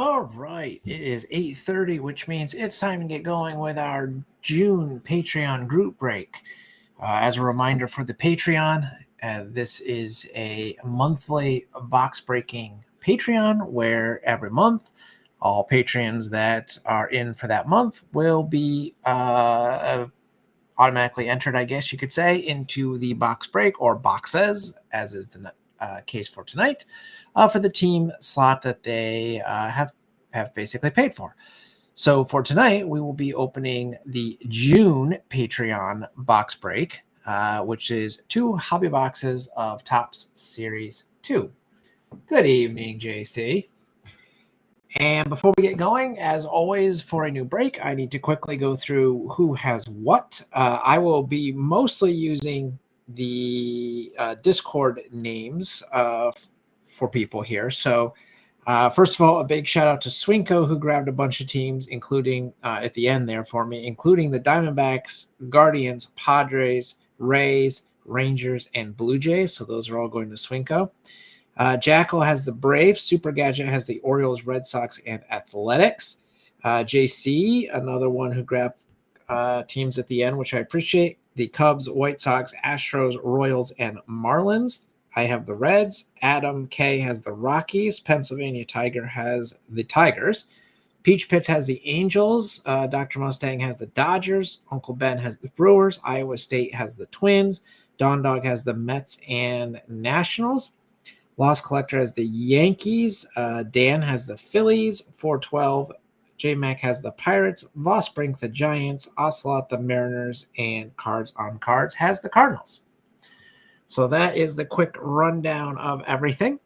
All right, it is 8:30, which means it's time to get going with our June Patreon group break. As a reminder for the Patreon, this is a monthly box breaking Patreon where every month all patrons that are in for that month will be automatically entered, I guess you could say, into the box break or boxes, as is the case for tonight, for the team slot that they have basically paid for. So for tonight, we will be opening the June Patreon box break, which is 2 hobby boxes of Topps Series 2. Good evening, JC. And before we get going, as always, for a new break, I need to quickly go through who has what. I will be mostly using the Discord names for people here. So first of all, a big shout out to Swinko, who grabbed a bunch of teams, including at the end there for me, including the Diamondbacks, Guardians, Padres, Rays, Rangers, and Blue Jays. So those are all going to Swinko. Jackal has the Braves. Super Gadget has the Orioles, Red Sox, and Athletics. JC, another one who grabbed teams at the end, which I appreciate. The Cubs, White Sox, Astros, Royals, and Marlins. I have the Reds. Adam K has the Rockies. Pennsylvania Tiger has the Tigers. Peach Pitch has the Angels. Dr. Mustang has the Dodgers. Uncle Ben has the Brewers. Iowa State has the Twins. Don Dog has the Mets and Nationals. Lost Collector has the Yankees. Dan has the Phillies. 412. J-Mac has the Pirates. Vosbrink the Giants. Ocelot the Mariners. And Cards on Cards has the Cardinals. So that is the quick rundown of everything.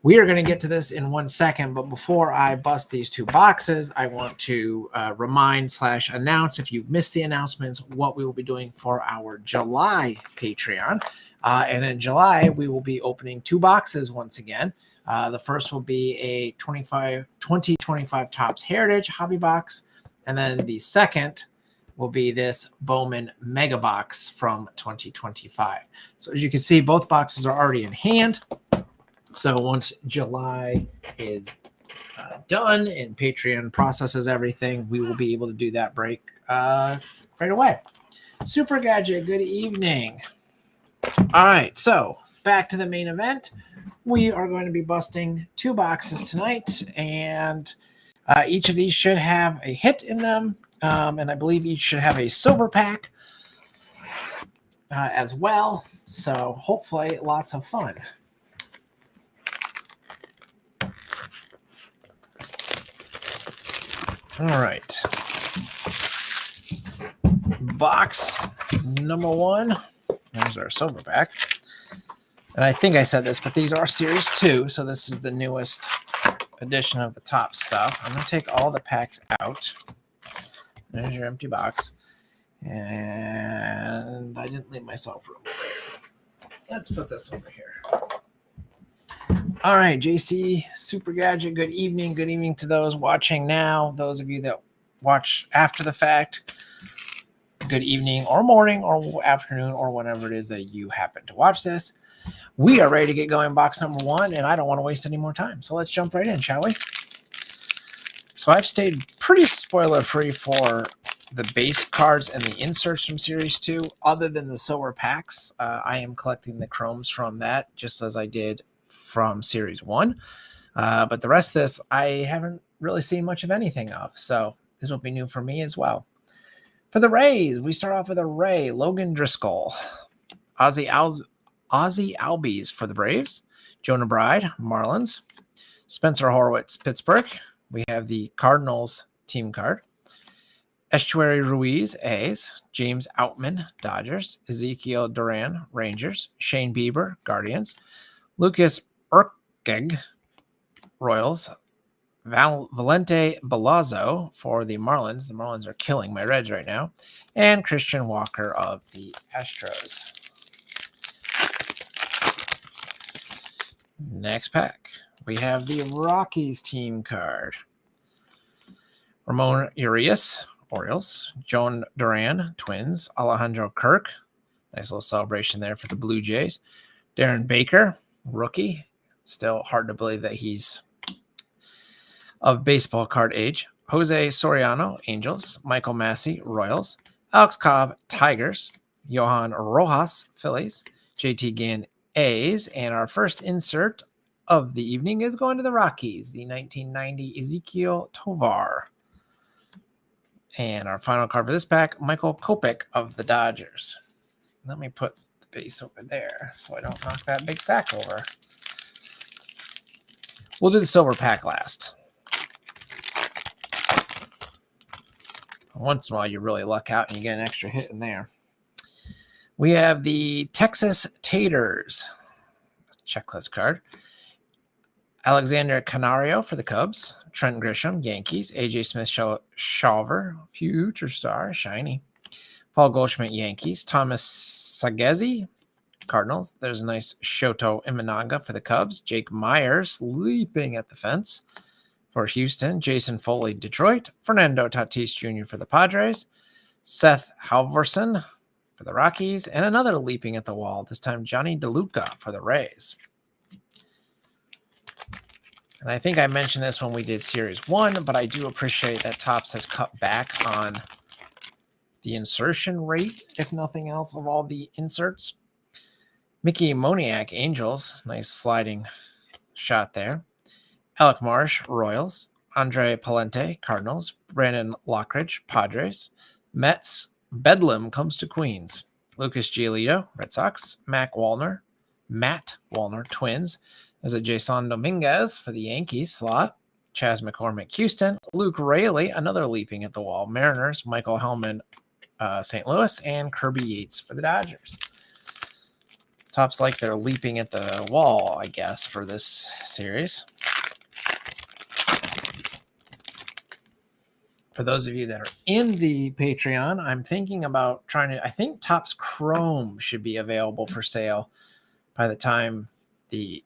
We are going to get to this in 1 second, but before I bust these 2 boxes, I want to remind/announce, if you've missed the announcements, what we will be doing for our July Patreon. And in July, we will be opening 2 boxes once again. The first will be a 2025 Topps Heritage Hobby Box. And then the second will be this Bowman Mega Box from 2025. So as you can see, both boxes are already in hand. So once July is done and Patreon processes everything, we will be able to do that break right away. Super Gadget, good evening. All right, so back to the main event. We are going to be busting 2 boxes tonight, and each of these should have a hit in them, and I believe each should have a silver pack as well. So hopefully lots of fun. All right. Box number 1. There's our silver pack. And I think I said this, but these are Series 2, so this is the newest edition of the top stuff. I'm going to take all the packs out. There's your empty box. And I didn't leave myself room. Let's put this over here. All right, JC, Super Gadget, good evening. Good evening to those watching now. Those of you that watch after the fact, good evening or morning or afternoon or whenever it is that you happen to watch this. We are ready to get going, box number 1, and I don't want to waste any more time. So let's jump right in, shall we? So I've stayed pretty spoiler-free for the base cards and the inserts from Series 2, other than the silver packs. I am collecting the chromes from that, just as I did from Series 1. But the rest of this, I haven't really seen much of anything of. So this will be new for me as well. For the Rays, we start off with a Ray, Logan Driscoll. Ozzie Albies for the Braves. Jonah Bride, Marlins. Spencer Horwitz, Pittsburgh. We have the Cardinals team card. Estuary Ruiz, A's. James Outman, Dodgers. Ezekiel Duran, Rangers. Shane Bieber, Guardians. Lucas Urkeg, Royals. Valente Balazzo for the Marlins. The Marlins are killing my Reds right now. And Christian Walker of the Astros. Next pack, we have the Rockies team card. Ramon Urias, Orioles. Joan Duran, Twins. Alejandro Kirk. Nice little celebration there for the Blue Jays. Darren Baker, rookie. Still hard to believe that he's of baseball card age. Jose Soriano, Angels. Michael Massey, Royals. Alex Cobb, Tigers. Johan Rojas, Phillies. JT Ginn, A's. And our first insert of the evening is going to the Rockies, the 1990 Ezequiel Tovar. And our final card for this pack, Michael Kopech of the Dodgers. Let me put the base over there so I don't knock that big stack over. We'll do the silver pack last. Once in a while, you really luck out and you get an extra hit in there. We have the Texas Taters checklist card. Alexander Canario for the Cubs. Trent Grisham, Yankees. AJ Smith-Shawver, future star, shiny. Paul Goldschmidt, Yankees. Thomas Sagezi, Cardinals. There's a nice Shoto Imanaga for the Cubs. Jake Myers leaping at the fence for Houston. Jason Foley, Detroit. Fernando Tatis Jr. for the Padres. Seth Halvorsen for the Rockies. And another leaping at the wall, this time Johnny DeLuca for the Rays. And I think I mentioned this when we did Series 1, but I do appreciate that Topps has cut back on the insertion rate, if nothing else, of all the inserts. Mickey Moniak, Angels. Nice sliding shot there. Alec Marsh, Royals. Andre Palente, Cardinals. Brandon Lockridge, Padres. Mets, Bedlam comes to Queens. Lucas Giolito, Red Sox. Matt Wallner, Twins. There's a Jason Dominguez for the Yankees slot. Chas McCormick, Houston. Luke Raley, another leaping at the wall, Mariners. Michael Hellman, St. Louis. And Kirby Yates for the Dodgers. Topps like they're leaping at the wall, I guess, for this series. For those of you that are in the Patreon, I'm thinking about I think Topps Chrome should be available for sale by the time the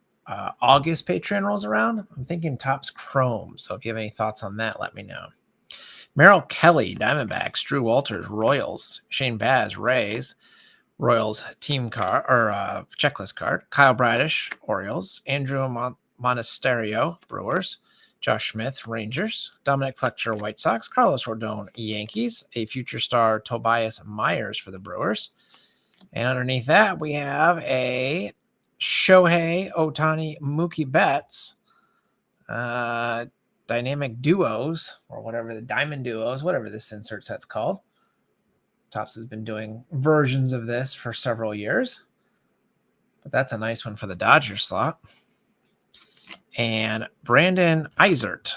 August Patreon rolls around. I'm thinking Topps Chrome. So if you have any thoughts on that, let me know. Merrill Kelly, Diamondbacks. Drew Walters, Royals. Shane Baz, Rays. Royals team card or checklist card. Kyle Bradish, Orioles. Andrew Monasterio, Brewers. Josh Smith, Rangers. Dominic Fletcher, White Sox. Carlos Rodon, Yankees. A future star, Tobias Myers for the Brewers. And underneath that, we have a Shohei Ohtani, Mookie Betts, dynamic duos, or whatever, the diamond duos, whatever this insert set's called. Topps has been doing versions of this for several years, but that's a nice one for the Dodgers slot. And Brandon Eisert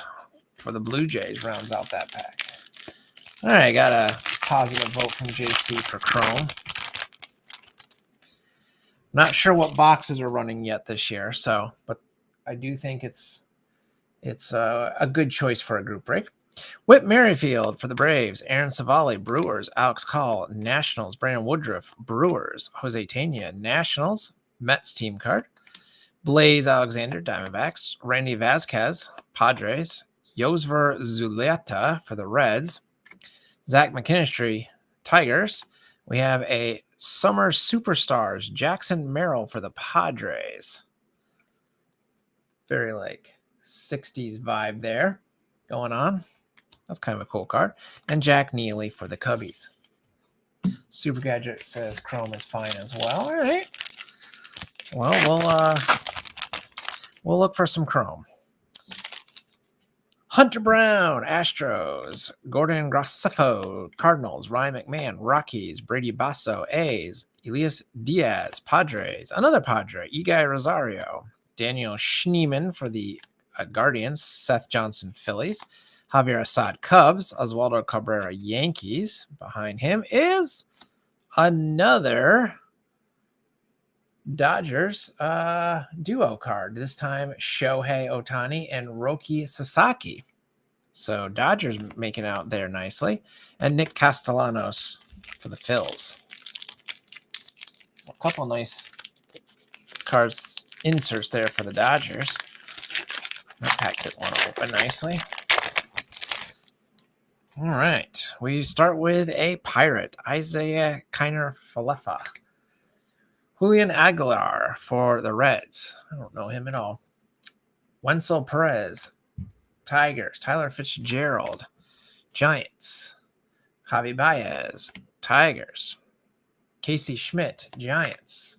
for the Blue Jays rounds out that pack. All right, I got a positive vote from JC for Chrome. Not sure what boxes are running yet this year, but I do think it's a good choice for a group break. Whit Merrifield for the Braves. Aaron Savali, Brewers. Alex Call, Nationals. Brandon Woodruff, Brewers. Jose Tena, Nationals. Mets team card. Blaze Alexander, Diamondbacks. Randy Vasquez, Padres. Yosver Zulieta for the Reds. Zach McKinstry, Tigers. We have a Summer Superstars, Jackson Merrill for the Padres. Very 60s vibe there going on. That's kind of a cool card. And Jack Neely for the Cubbies. Super Gadget says Chrome is fine as well. All right. Well, we'll look for some Chrome. Hunter Brown, Astros. Gordon Graceffo, Cardinals. Ryan McMahon, Rockies. Brady Basso, A's. Elias Diaz, Padres. Another Padre, Igor Rosario. Daniel Schneemann for the Guardians. Seth Johnson, Phillies. Javier Assad, Cubs. Oswaldo Cabrera, Yankees. Behind him is another Dodgers duo card. This time Shohei Ohtani and Roki Sasaki. So Dodgers making out there nicely. And Nick Castellanos for the Phils. A couple nice cards, inserts there for the Dodgers. That pack didn't want to open nicely. All right. We start with a Pirate, Isaiah Kiner Falefa. Julian Aguilar for the Reds. I don't know him at all. Wenzel Perez, Tigers. Tyler Fitzgerald, Giants. Javi Baez, Tigers. Casey Schmidt, Giants.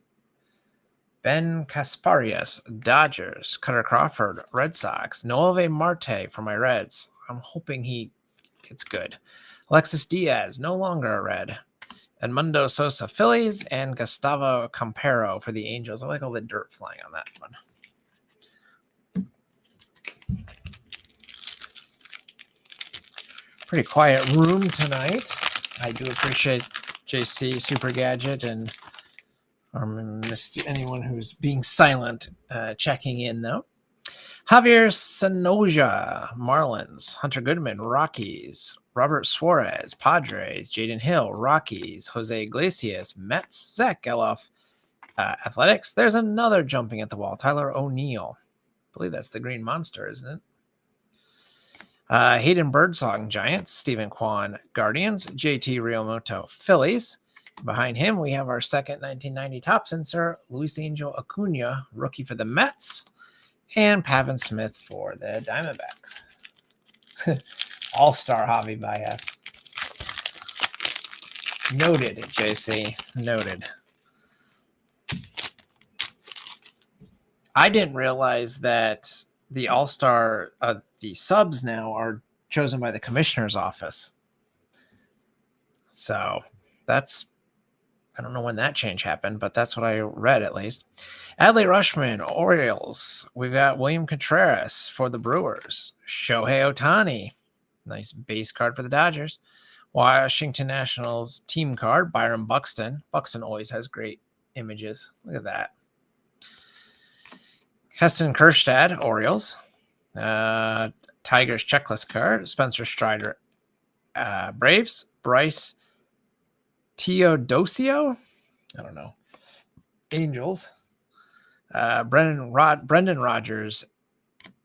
Ben Kasparias, Dodgers. Cutter Crawford, Red Sox. Noelve Marte for my Reds. I'm hoping he gets good. Alexis Diaz, no longer a Red. Edmundo Sosa, Phillies. And Gustavo Campero for the Angels. I like all the dirt flying on that one. Pretty quiet room tonight. I do appreciate JC, Super Gadget, and anyone who's being silent checking in, though. Javier Sanoja, Marlins. Hunter Goodman, Rockies. Robert Suarez, Padres. Jaden Hill, Rockies. Jose Iglesias, Mets. Zach Geloff, Athletics. There's another jumping at the wall. Tyler O'Neill. I believe that's the Green Monster, isn't it? Hayden Birdsong, Giants. Stephen Kwan, Guardians. JT Realmuto, Phillies. Behind him, we have our second 1990 top sensor, Luis Angel Acuna, rookie for the Mets, and Pavin Smith for the Diamondbacks. All-star Javi Baez. Noted, JC. Noted. I didn't realize that the All-Star, the subs now are chosen by the commissioner's office. So that's, I don't know when that change happened, but that's what I read at least. Adley Rutschman, Orioles. We've got William Contreras for the Brewers. Shohei Ohtani, nice base card for the Dodgers. Washington Nationals team card, Byron Buxton. Buxton always has great images. Look at that. Heston Kjerstad, Orioles. Tigers checklist card, Spencer Strider, Braves. Bryce Teodosio, I don't know. Angels. Brendan Rodgers,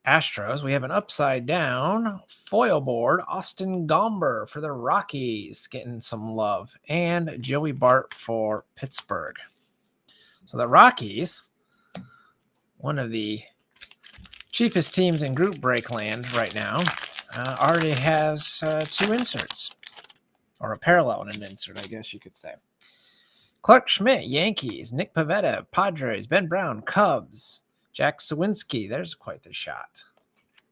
Astros. We have an upside down foil board, Austin Gomber for the Rockies, getting some love, and Joey Bart for Pittsburgh. So the Rockies, one of the cheapest teams in group break land right now, already has two inserts, or a parallel and an insert, I guess you could say. Clark Schmidt, Yankees. Nick Pivetta, Padres. Ben Brown, Cubs. Jack Sawinski, there's quite the shot.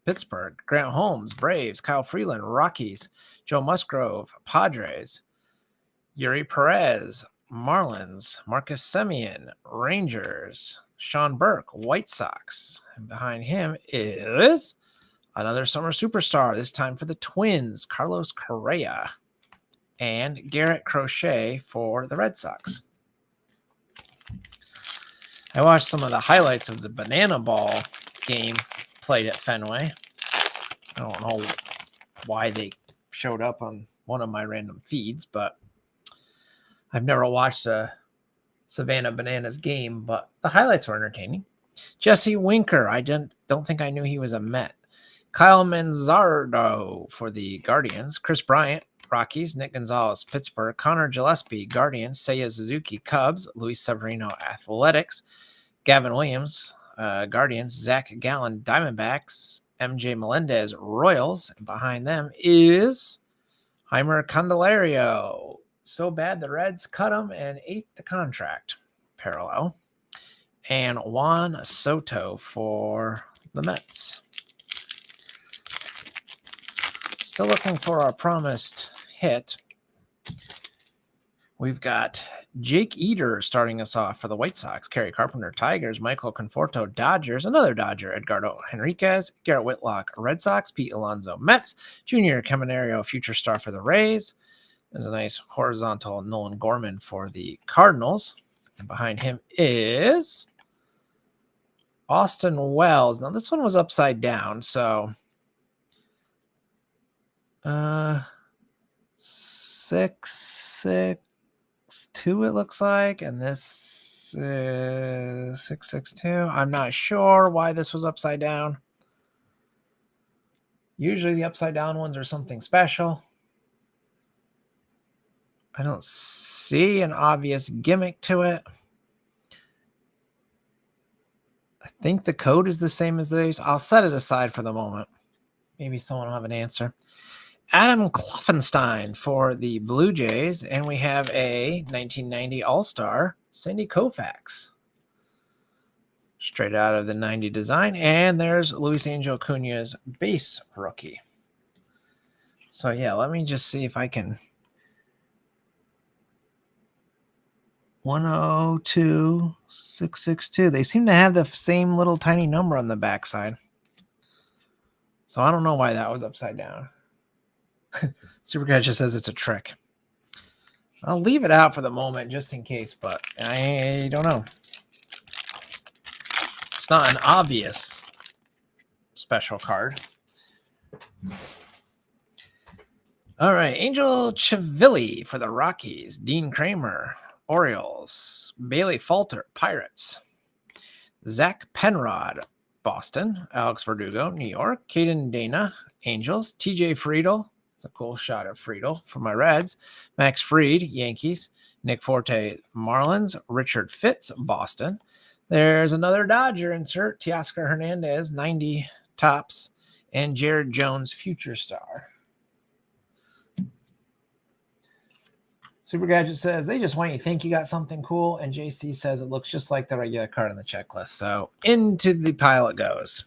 Pittsburgh. Grant Holmes, Braves. Kyle Freeland, Rockies. Joe Musgrove, Padres. Yuri Perez, Marlins. Marcus Semien, Rangers. Sean Burke, White Sox. And behind him is another summer superstar, this time for the Twins, Carlos Correa. And Garrett Crochet for the Red Sox. I watched some of the highlights of the Banana Ball game played at Fenway. I don't know why they showed up on one of my random feeds, but I've never watched a Savannah Bananas game, but the highlights were entertaining. Jesse Winker, I don't think I knew he was a Met. Kyle Manzardo for the Guardians. Chris Bryant, Rockies. Nick Gonzalez, Pittsburgh. Connor Gillespie, Guardians. Seiya Suzuki, Cubs. Luis Severino, Athletics. Gavin Williams, Guardians. Zach Gallen, Diamondbacks. MJ Melendez, Royals. And behind them is Heimer Candelario. So bad the Reds cut him and ate the contract. Parallel. And Juan Soto for the Mets. Still looking for our promised hit. We've got Jake Eder starting us off for the White Sox. Kerry Carpenter, Tigers. Michael Conforto, Dodgers. Another Dodger, Edgardo Henriquez. Garrett Whitlock, Red Sox. Pete Alonso, Mets. Junior Caminero, future star for the Rays. There's a nice horizontal Nolan Gorman for the Cardinals. And behind him is Austin Wells. Now, this one was upside down, so 662 it looks like, and this is 662. I'm not sure why this was upside down. Usually the upside down ones are something special. I don't see an obvious gimmick to it. I think the code is the same as these. I'll set it aside for the moment. Maybe someone will have an answer. Adam Kloffenstein for the Blue Jays. And we have a 1990 All-Star, Sandy Koufax. Straight out of the 90 design. And there's Luis Angel Acuna's base rookie. So, yeah, let me just see if I can. 102662. They seem to have the same little tiny number on the backside. So I don't know why that was upside down. Supercat just says it's a trick. I'll leave it out for the moment just in case, but I don't know. It's not an obvious special card. All right, Angel Chivilli for the Rockies. Dean Kramer, Orioles. Bailey Falter, Pirates. Zach Penrod, Boston. Alex Verdugo, New York. Caden Dana, Angels. TJ Friedel. It's a cool shot of Friedel for my Reds. Max Fried, Yankees. Nick Forte, Marlins. Richard Fitz, Boston. There's another Dodger insert. Teoscar Hernandez, 90 tops. And Jared Jones, future star. Super Gadget says, they just want you to think you got something cool. And JC says it looks just like the regular card on the checklist. So into the pile it goes.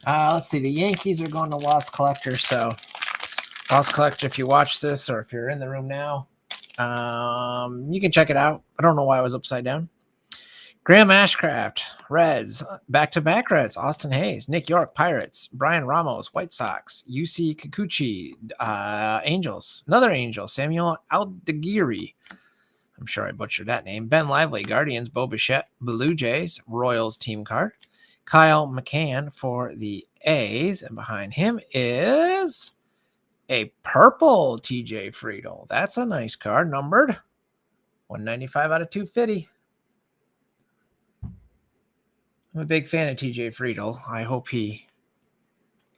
Let's see. The Yankees are going to Lost Collector. So Lost Collector, if you watch this or if you're in the room now, you can check it out. I don't know why it was upside down. Graham Ashcraft, Reds, back-to-back Reds, Austin Hayes, Nick York, Pirates, Brian Ramos, White Sox, UC Kikuchi, Angels, another Angel, Samuel Aldegiri, I'm sure I butchered that name, Ben Lively, Guardians, Bo Bichette, Blue Jays, Royals team card, Kyle McCann for the A's, and behind him is a purple TJ Friedel. That's a nice card, numbered 195 out of 250. I'm a big fan of TJ Friedel. I hope he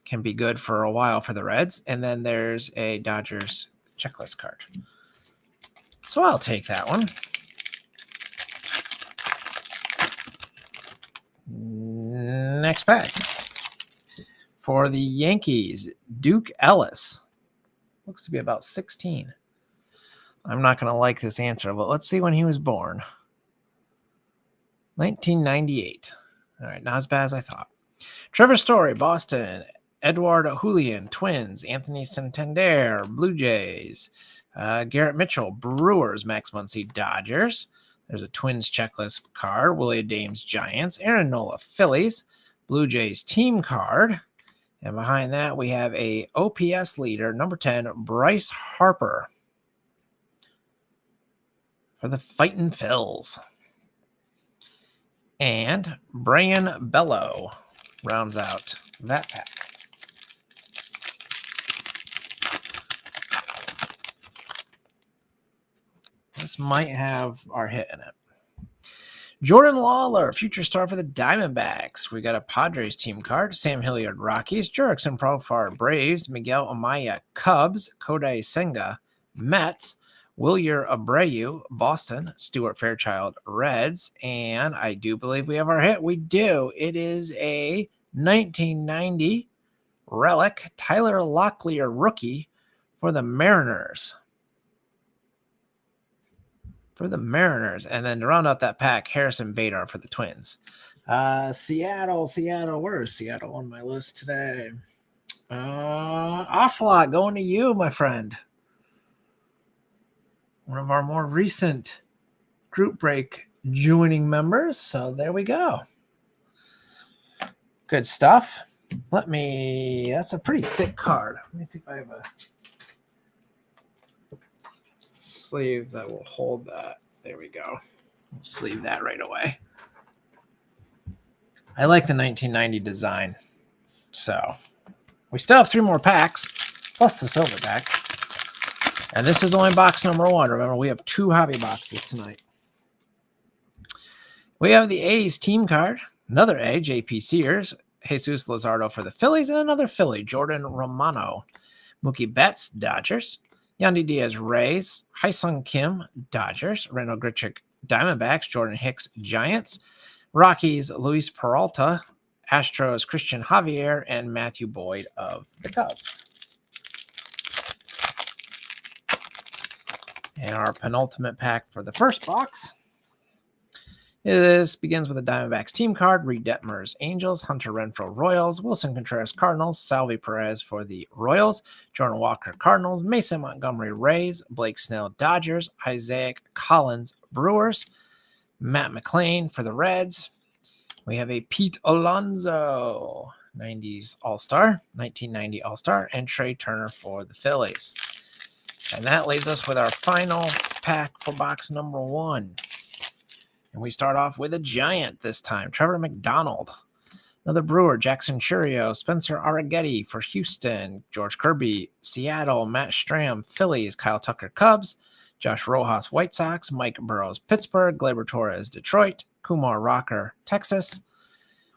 can be good for a while for the Reds. And then there's a Dodgers checklist card. So I'll take that one. Next pack. For the Yankees, Duke Ellis. Looks to be about 16. I'm not going to like this answer, but let's see when he was born. 1998. All right, not as bad as I thought. Trevor Story, Boston. Edward Julian, Twins. Anthony Santander, Blue Jays. Garrett Mitchell, Brewers. Max Muncy, Dodgers. There's a Twins checklist card. Willie Dames, Giants. Aaron Nola, Phillies. Blue Jays team card. And behind that, we have a OPS leader, number 10, Bryce Harper. For the Fightin' Phils. And Brian Bello rounds out that pack. This might have our hit in it. Jordan Lawler, future star for the Diamondbacks. We got a Padres team card. Sam Hilliard, Rockies. Jurickson Profar, Braves. Miguel Amaya, Cubs. Kodai Senga, Mets. Wilyer Abreu, Boston. Stuart Fairchild, Reds. And I do believe we have our hit. We do. It is a 1990 relic. Tyler Locklear, rookie for the Mariners. And then to round out that pack, Harrison Bader for the Twins. Seattle. Where is Seattle on my list today? Ocelot, going to you, my friend. One of our more recent group break joining members. So there we go. Good stuff. That's a pretty thick card. Let me see if I have a sleeve that will hold that. There we go. We'll sleeve that right away. I like the 1990 design. So we still have 3 more packs, plus the silver pack. And this is only box number 1. Remember, we have 2 hobby boxes tonight. We have the A's team card. Another A, J.P. Sears. Jesus Luzardo for the Phillies. And another Philly, Jordan Romano. Mookie Betts, Dodgers. Yandy Diaz, Rays. Hyesung Kim, Dodgers. Randall Grichuk, Diamondbacks. Jordan Hicks, Giants. Rockies, Luis Peralta, Astros, Christian Javier, and Matthew Boyd of the Cubs. And our penultimate pack for the first box. This begins with a Diamondbacks team card, Reed Detmers Angels, Hunter Renfroe Royals, Wilson Contreras Cardinals, Salvi Perez for the Royals, Jordan Walker Cardinals, Mason Montgomery Rays, Blake Snell Dodgers, Isaac Collins Brewers, Matt McLain for the Reds. We have a Pete Alonso 90s All-Star, 1990 All-Star, and Trey Turner for the Phillies. And that leaves us with our final pack for box number 1. And we start off with a Giant this time, Trevor McDonald. Another Brewer, Jackson Churio, Spencer Arrighetti for Houston, George Kirby, Seattle, Matt Strahm, Phillies, Kyle Tucker, Cubs, Josh Rojas, White Sox, Mike Burrows, Pittsburgh, Gleyber Torres, Detroit, Kumar Rocker, Texas,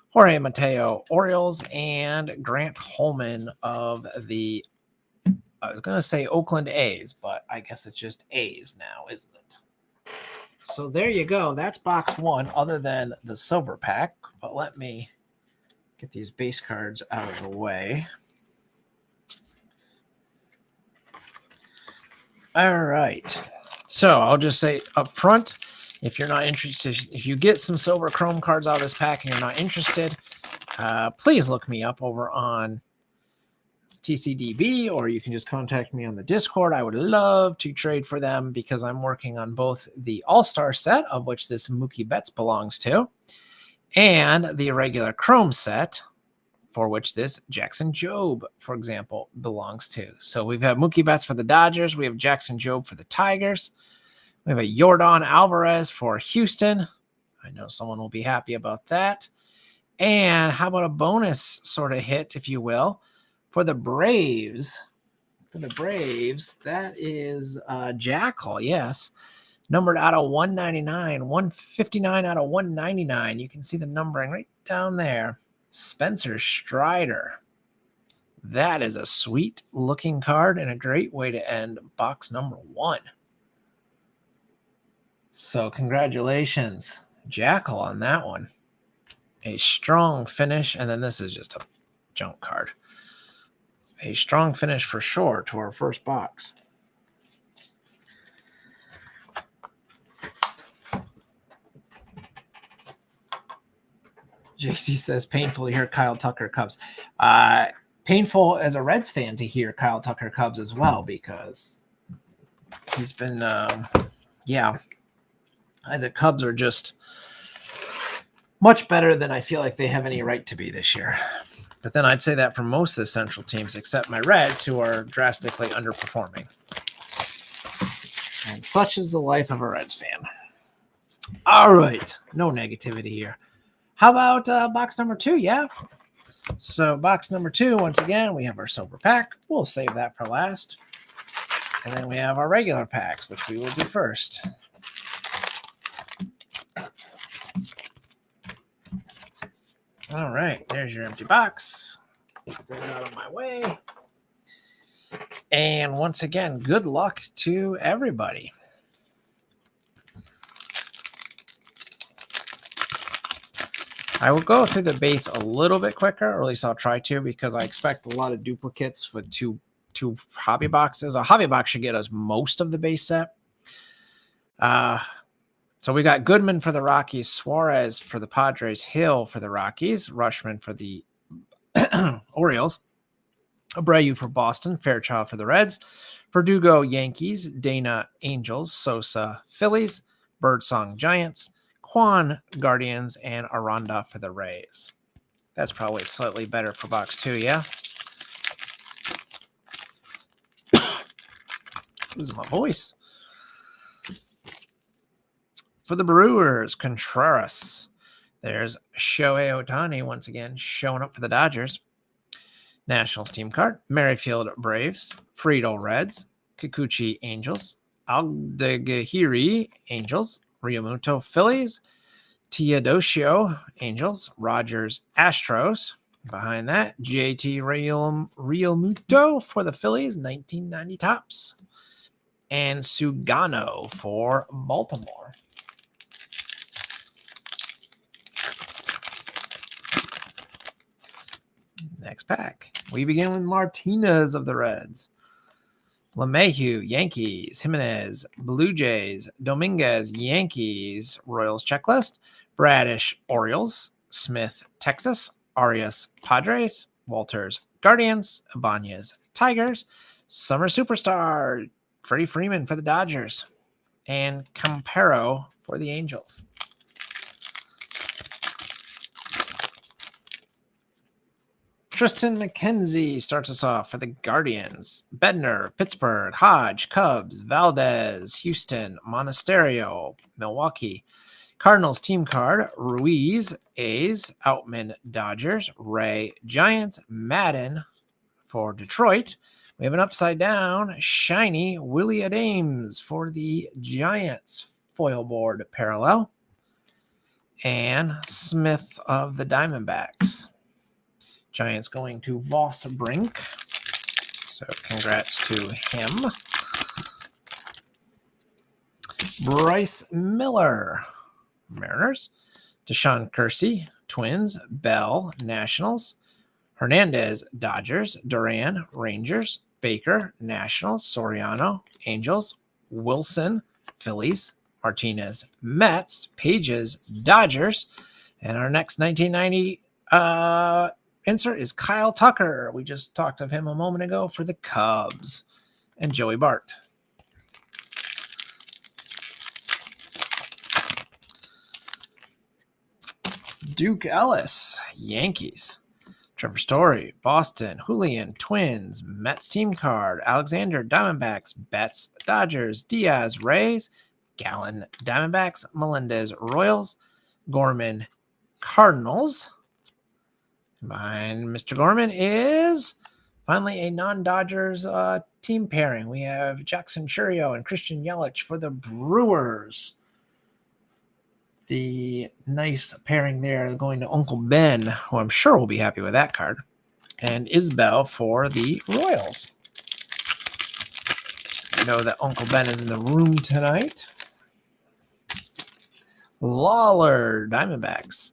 Jorge Mateo, Orioles, and Grant Holman of the, I was going to say Oakland A's, but I guess it's just A's now, isn't it? So there you go. That's box 1, other than the silver pack. But let me get these base cards out of the way. All right. So I'll just say up front, if you're not interested, if you get some silver chrome cards out of this pack and you're not interested, please look me up over on TCDB, or you can just contact me on the Discord. I would love to trade for them because I'm working on both the All-Star set, of which this Mookie Betts belongs to, and the irregular Chrome set, for which this Jackson Jobe, for example, belongs to. So we've had Mookie Betts for the Dodgers. We have Jackson Jobe for the Tigers. We have a Yordan Alvarez for Houston. I know someone will be happy about that. And how about a bonus sort of hit, if you will, for the Braves? For the Braves, that is Jackal, yes. Numbered out of 199, 159 out of 199. You can see the numbering right down there. Spencer Strider. That is a sweet looking card and a great way to end box number 1. So congratulations, Jackal, on that one. A strong finish, and then this is just a junk card. A strong finish for sure to our first box. JC says, painful to hear Kyle Tucker Cubs. Painful as a Reds fan to hear Kyle Tucker Cubs as well, because he's been, the Cubs are just much better than I feel like they have any right to be this year. But then I'd say that for most of the Central teams, except my Reds, who are drastically underperforming. And such is the life of a Reds fan. All right. No negativity here. How about box number 2? Yeah. So box number 2, once again, we have our silver pack. We'll save that for last. And then we have our regular packs, which we will do first. All right, there's your empty box. Get that out of my way. And once again, good luck to everybody. I will go through the base a little bit quicker, or at least I'll try to, because I expect a lot of duplicates with two hobby boxes. A hobby box should get us most of the base set. So we got Goodman for the Rockies, Suarez for the Padres, Hill for the Rockies, Rushman for the Orioles, Abreu for Boston, Fairchild for the Reds, Verdugo Yankees, Dana Angels, Sosa Phillies, Birdsong Giants, Kwan Guardians, and Aranda for the Rays. That's probably slightly better for box 2, yeah? Losing my voice. For the Brewers, Contreras. There's Shohei Ohtani once again showing up for the Dodgers. Nationals team card. Merrifield Braves. Friedel Reds. Kikuchi Angels. Aldegahiri Angels. Realmuto Phillies. Teodosio Angels. Rogers Astros. Behind that, JT Realmuto for the Phillies. 1990 tops. And Sugano for Baltimore. Next pack. We begin with Martinez of the Reds. LeMahieu, Yankees. Jimenez, Blue Jays. Dominguez, Yankees. Royals checklist. Bradish, Orioles. Smith, Texas. Arias, Padres. Walters, Guardians. Ibanez, Tigers. Summer Superstar, Freddie Freeman for the Dodgers. And Campero for the Angels. Tristan McKenzie starts us off for the Guardians. Bednar, Pittsburgh. Hodge, Cubs. Valdez, Houston. Monasterio, Milwaukee. Cardinals team card. Ruiz, A's. Outman, Dodgers. Ray, Giants. Madden for Detroit. We have an upside down shiny Willie Adames for the Giants. Foil board parallel. And Smith of the Diamondbacks. Giants going to Voss Brink. So congrats to him. Bryce Miller, Mariners. Deshaun Kersey, Twins. Bell, Nationals. Hernandez, Dodgers. Duran, Rangers. Baker, Nationals. Soriano, Angels. Wilson, Phillies. Martinez, Mets. Pages, Dodgers. And our next 1990 insert is Kyle Tucker. We just talked of him a moment ago for the Cubs. And Joey Bart. Duke Ellis, Yankees. Trevor Story, Boston. Julian, Twins. Mets team card. Alexander, Diamondbacks. Betts, Dodgers. Diaz, Rays. Gallen, Diamondbacks. Melendez, Royals. Gorman, Cardinals. Behind Mr. Gorman is finally a non-Dodgers team pairing. We have Jackson Churio and Christian Yelich for the Brewers. The nice pairing there going to Uncle Ben, who I'm sure will be happy with that card. And Isbell for the Royals. I know that Uncle Ben is in the room tonight. Lawler, Diamondbacks.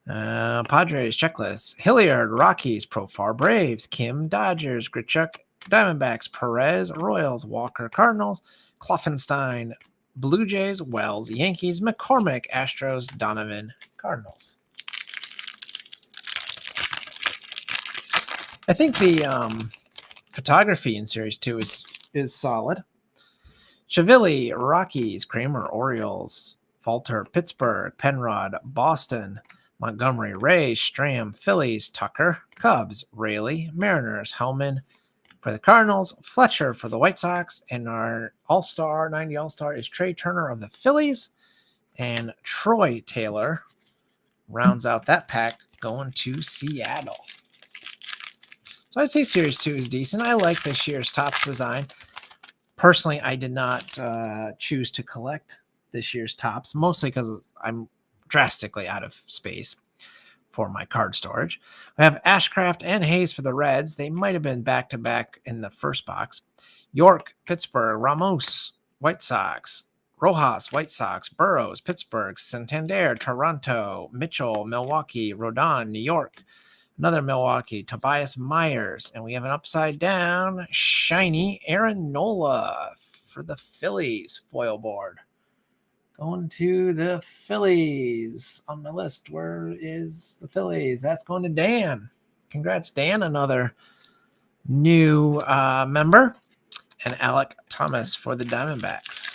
Padres checklist. Hilliard, Rockies. Profar, Braves. Kim, Dodgers. Grichuk, Diamondbacks. Perez, Royals. Walker, Cardinals. Kloffenstein, Blue Jays. Wells, Yankees. McCormick, Astros. Donovan, Cardinals. I think the photography in Series 2 is solid. Chavilli, Rockies. Kramer, Orioles. Falter, Pittsburgh. Penrod, Boston. Montgomery, Rays. Stram, Phillies. Tucker, Cubs. Rayleigh, Mariners. Hellman for the Cardinals. Fletcher for the White Sox. And our All-Star, 90 All-Star is Trey Turner of the Phillies. And Troy Taylor rounds out that pack going to Seattle. So I'd say Series 2 is decent. I like this year's Topps design. Personally, I did not choose to collect this year's Topps, mostly because I'm drastically out of space for my card storage. We have Ashcraft and Hayes for the Reds. They might have been back-to-back in the first box. York, Pittsburgh. Ramos, White Sox. Rojas, White Sox. Burrows, Pittsburgh. Santander, Toronto. Mitchell, Milwaukee. Rodon, New York. Another Milwaukee. Tobias Myers. And we have an upside down shiny Aaron Nola for the Phillies foil board. Going to the Phillies on my list. Where is the Phillies? That's going to Dan. Congrats, Dan. Another new member. And Alec Thomas for the Diamondbacks.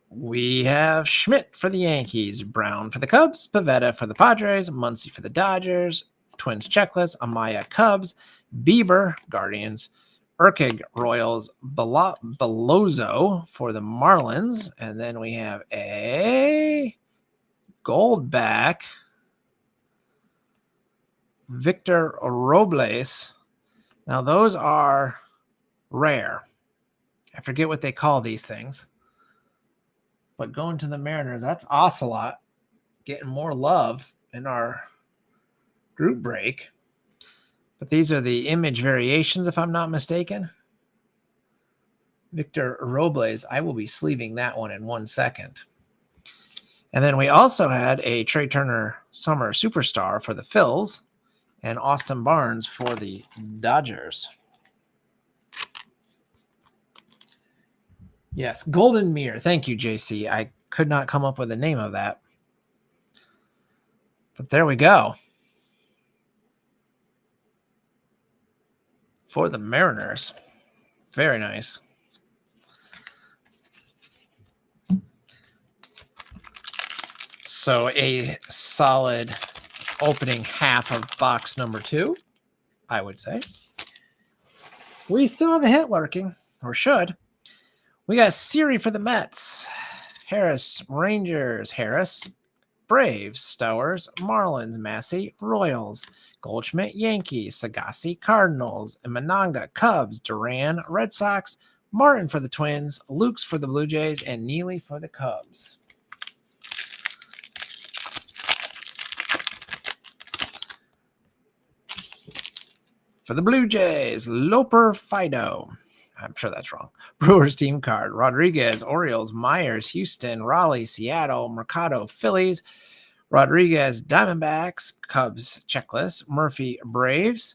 We have Schmidt for the Yankees. Brown for the Cubs. Pivetta for the Padres. Muncy for the Dodgers. Twins checklist. Amaya, Cubs. Bieber, Guardians. Urquig, Royals. Belozo for the Marlins. And then we have a Goldback. Victor Robles. Now, those are rare. I forget what they call these things. But going to the Mariners, that's Ocelot getting more love in our group break. But these are the image variations, if I'm not mistaken. Victor Robles, I will be sleeving that one in 1 second. And then we also had a Trey Turner Summer Superstar for the Phils and Austin Barnes for the Dodgers. Yes, Golden Mirror. Thank you, JC. I could not come up with the name of that. But there we go. For the Mariners. Very nice. So a solid opening half of box number 2, I would say. We still have a hit lurking, or should. We got Siri for the Mets. Harris, Rangers, Harris. Braves, Stowers, Marlins, Massey, Royals, Goldschmidt, Yankees, Sagassi, Cardinals, Imananga, Cubs, Duran, Red Sox, Martin for the Twins, Lukes for the Blue Jays, and Neely for the Cubs. For the Blue Jays, Loper Fido. I'm sure that's wrong. Brewers team card. Rodriguez, Orioles, Myers, Houston, Raleigh, Seattle, Mercado, Phillies, Rodriguez, Diamondbacks, Cubs checklist, Murphy, Braves,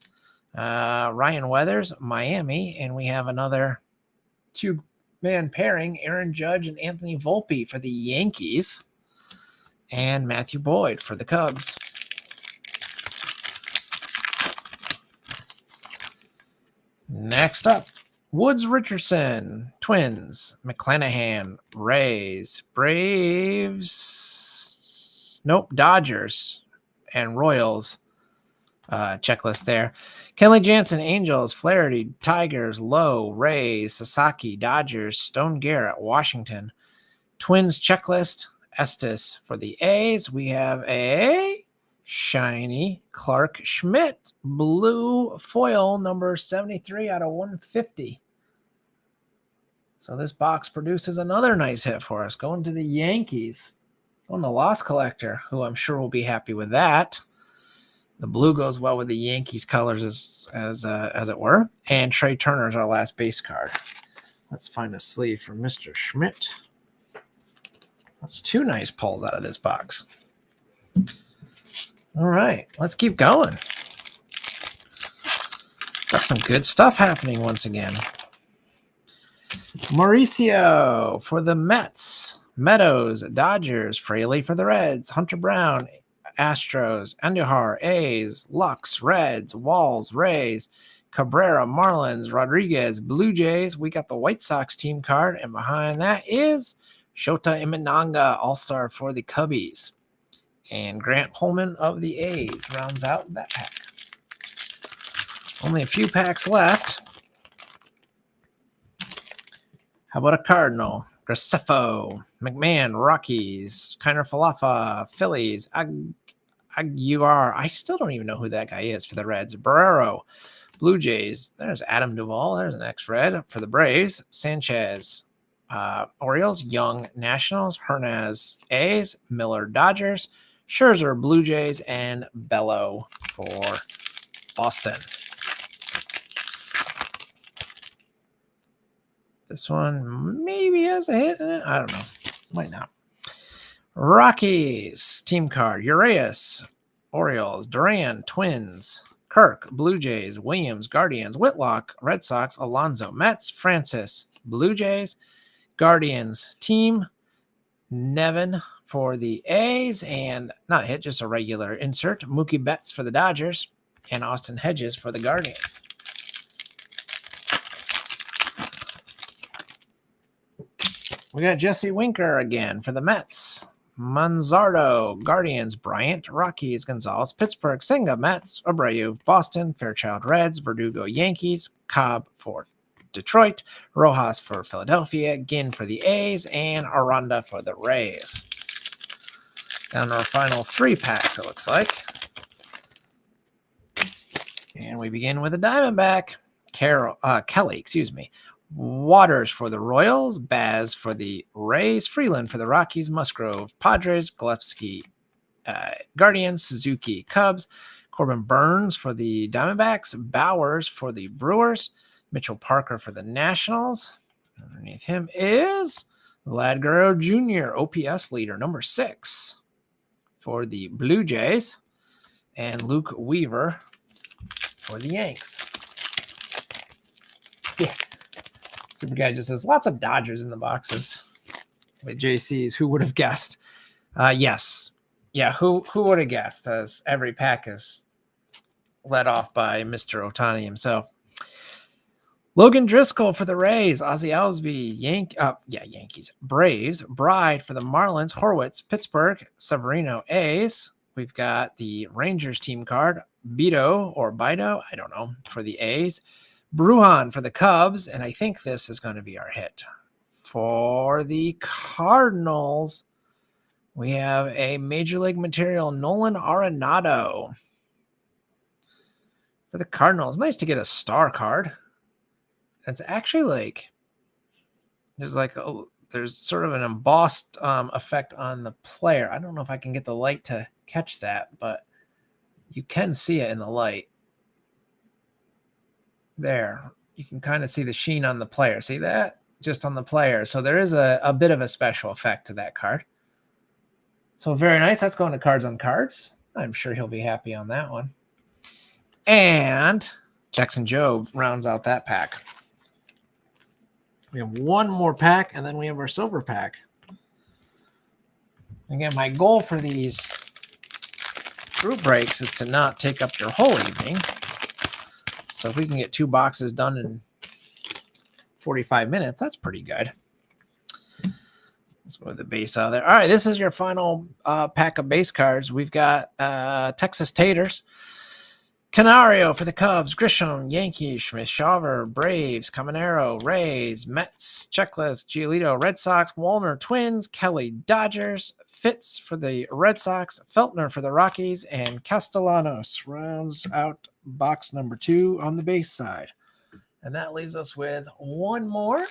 Ryan Weathers, Miami, and we have another 2-man pairing, Aaron Judge and Anthony Volpe for the Yankees, and Matthew Boyd for the Cubs. Next up, Woods Richardson, Twins, McClanahan, Rays, Braves, Dodgers, and Royals. Checklist there. Kenley Jansen, Angels, Flaherty, Tigers, Lowe, Rays, Sasaki, Dodgers, Stone Garrett, Washington. Twins checklist, Estes for the A's. We have a shiny Clark Schmidt blue foil number 73 out of 150. So this box produces another nice hit for us. Going to the Yankees. Going to Lost Collector, who I'm sure will be happy with that. The blue goes well with the Yankees colors as it were. And Trey Turner is our last base card. Let's find a sleeve for Mr. Schmidt. That's 2 nice pulls out of this box. All right, let's keep going. Got some good stuff happening once again. Mauricio for the Mets. Meadows, Dodgers. Fraley for the Reds. Hunter Brown, Astros. Andujar, A's. Lux, Reds. Walls, Rays. Cabrera, Marlins. Rodriguez, Blue Jays. We got the White Sox team card, and behind that is Shota Imananga, All-Star for the Cubbies. And Grant Holman of the A's rounds out that pack. Only a few packs left. How about a Cardinal? Graceffo, McMahon, Rockies, Kiner Falefa, Phillies, Aguilar. I still don't even know who that guy is for the Reds. Barrero, Blue Jays. There's Adam Duvall. There's an X-Red for the Braves. Sanchez, Orioles. Young, Nationals. Hernandez, A's. Miller, Dodgers. Scherzer, Blue Jays. And Bello for Boston. This one maybe has a hit in it. I don't know. Might not. Rockies team card. Urias, Orioles. Duran, Twins. Kirk, Blue Jays. Williams, Guardians. Whitlock, Red Sox. Alonso, Mets. Francis, Blue Jays. Guardians team. Nevin for the A's. And not a hit, just a regular insert. Mookie Betts for the Dodgers. And Austin Hedges for the Guardians. We got Jesse Winker again for the Mets. Manzardo, Guardians, Bryant, Rockies, Gonzalez, Pittsburgh, Senga, Mets, Abreu, Boston, Fairchild Reds, Verdugo, Yankees, Cobb for Detroit, Rojas for Philadelphia, Ginn for the A's, and Aranda for the Rays. Down to our final 3 packs, it looks like. And we begin with a Diamondback. Kelly. Waters for the Royals, Baz for the Rays, Freeland for the Rockies, Musgrove, Padres, Gillespie, Guardians, Suzuki, Cubs, Corbin Burns for the Diamondbacks, Bowers for the Brewers, Mitchell Parker for the Nationals. Underneath him is Vlad Guerrero Jr., OPS leader, number 6 for the Blue Jays. And Luke Weaver for the Yanks. Yeah. Super Guy just says, lots of Dodgers in the boxes with JCs. Who would have guessed? Yes. Yeah, who would have guessed, as every pack is led off by Mr. Ohtani himself. Logan Driscoll for the Rays, Ozzie Alsby, Yankees, Braves, Bride for the Marlins, Horwitz, Pittsburgh, Severino, A's. We've got the Rangers team card, Bido, I don't know, for the A's, Bruhan for the Cubs, and I think this is going to be our hit. For the Cardinals, we have a Major League Material, Nolan Arenado. For the Cardinals, nice to get a star card. It's actually like there's sort of an embossed effect on the player. I don't know if I can get the light to catch that, but you can see it in the light. There, you can kind of see the sheen on the player. See that? Just on the player. So there is a bit of a special effect to that card. So very nice. That's going to Cards on Cards. I'm sure he'll be happy on that one. And Jackson Jobe rounds out that pack. We have one more pack, and then we have our silver pack. Again, my goal for these group breaks is to not take up your whole evening. So if we can get 2 boxes done in 45 minutes, that's pretty good. Let's move the base out of there. All right, this is your final pack of base cards. We've got Texas Taters, Canario for the Cubs, Grisham, Yankees, Schmidt-Shawver, Braves, Caminero, Rays, Mets, Checklist, Giolito, Red Sox, Walner, Twins, Kelly, Dodgers, Fitz for the Red Sox, Feltner for the Rockies, and Castellanos rounds out box number 2 on the base side. And that leaves us with one more.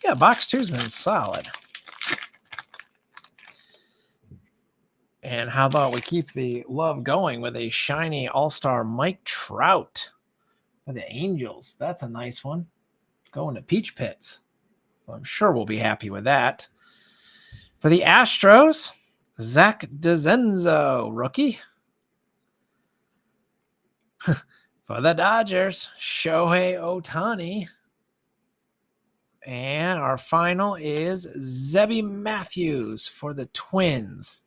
Yeah, box 2's been solid. And how about we keep the love going with a shiny all-star Mike Trout for the Angels. That's a nice one. Going to Peach Pits. Well, I'm sure we'll be happy with that. For the Astros, Zach DeZenzo, rookie. For the Dodgers, Shohei Ohtani. And our final is Zebby Matthews for the Twins.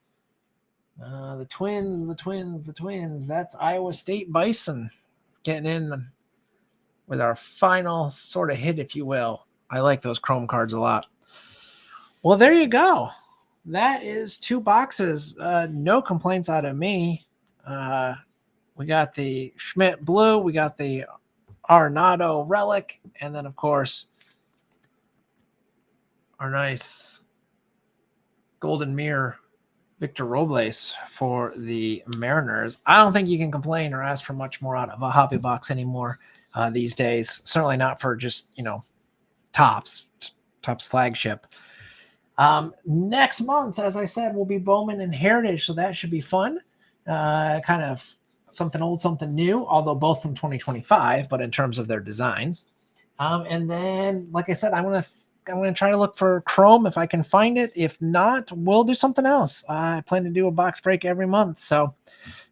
The Twins. That's Iowa State Bison getting in with our final sort of hit, if you will. I like those chrome cards a lot. Well, there you go. That is 2 boxes. No complaints out of me. We got the Schmidt Blue. We got the Arenado Relic. And then, of course, our nice Golden Mirror Victor Robles for the Mariners. I don't think you can complain or ask for much more out of a hobby box anymore these days. Certainly not for just, Topps flagship. Next month, as I said, will be Bowman and Heritage, so that should be fun. Kind of something old, something new, although both from 2025, but in terms of their designs. And then, like I said, I'm going to try to look for Chrome if I can find it. If not, we'll do something else. I plan to do a box break every month. So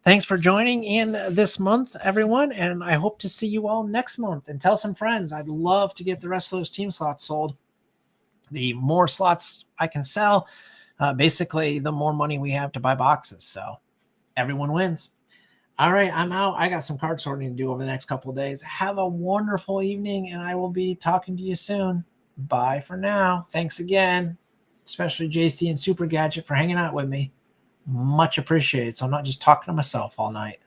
thanks for joining in this month, everyone. And I hope to see you all next month. And tell some friends. I'd love to get the rest of those team slots sold. The more slots I can sell, basically, the more money we have to buy boxes. So everyone wins. All right, I'm out. I got some card sorting to do over the next couple of days. Have a wonderful evening, and I will be talking to you soon. Bye for now. Thanks again, especially JC and Super Gadget for hanging out with me. Much appreciated. So I'm not just talking to myself all night.